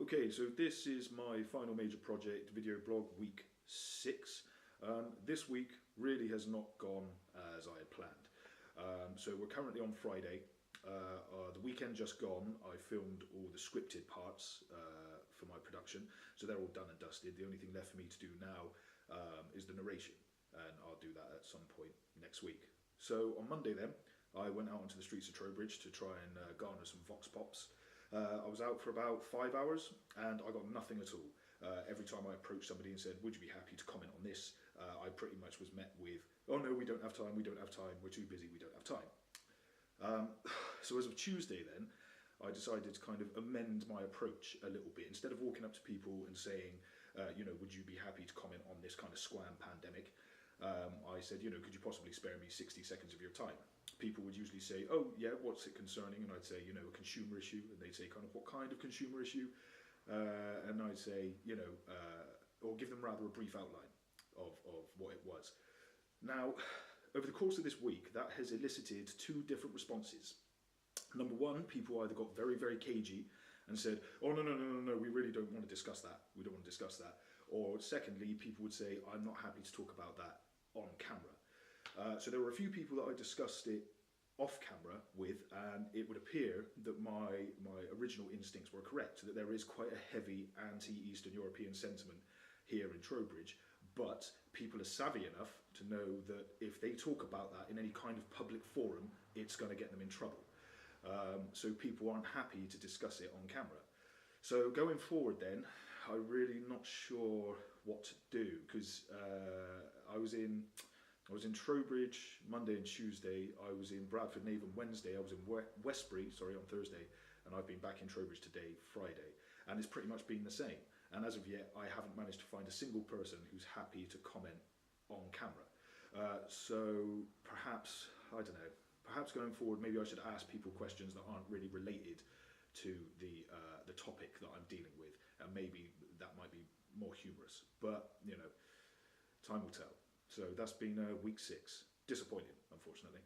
Okay, so this is my final major project, video blog week 6. This week really has not gone as I had planned. So we're currently on Friday. The weekend just gone, I filmed all the scripted parts for my production, so they're all done and dusted. The only thing left for me to do now is the narration, and I'll do that at some point next week. So on Monday then, I went out onto the streets of Trowbridge to try and garner some vox pops. I was out for about 5 hours and I got nothing at all. Every time I approached somebody and said, would you be happy to comment on this? I pretty much was met with, oh no, we don't have time, we don't have time, we're too busy, we don't have time. So as of Tuesday then, I decided to kind of amend my approach a little bit. Instead of walking up to people and saying, would you be happy to comment on this kind of squam pandemic? I said, could you possibly spare me 60 seconds of your time? People would usually say, oh yeah, what's it concerning? And I'd say, a consumer issue. And they'd say, kind of, what kind of consumer issue? And I'd say, or give them rather a brief outline of what it was. Now, over the course of this week, that has elicited 2 different responses. Number one, people either got very, very cagey and said, oh, no, we really don't want to discuss that. We don't want to discuss that. Or secondly, people would say, I'm not happy to talk about that on camera. So there were a few people that I discussed it off camera with, and it would appear that my original instincts were correct, that there is quite a heavy anti-Eastern European sentiment here in Trowbridge, but people are savvy enough to know that if they talk about that in any kind of public forum, it's going to get them in trouble. So people aren't happy to discuss it on camera. So going forward then, I'm really not sure what to do, because I was in Trowbridge Monday and Tuesday, I was in Bradford Navon Wednesday, I was in Westbury, on Thursday, and I've been back in Trowbridge today, Friday, and it's pretty much been the same. And as of yet, I haven't managed to find a single person who's happy to comment on camera. So perhaps, I don't know, perhaps going forward, maybe I should ask people questions that aren't really related to the topic that I'm dealing with, and maybe that might be more humorous. But, time will tell. So that's been week 6. Disappointing, unfortunately.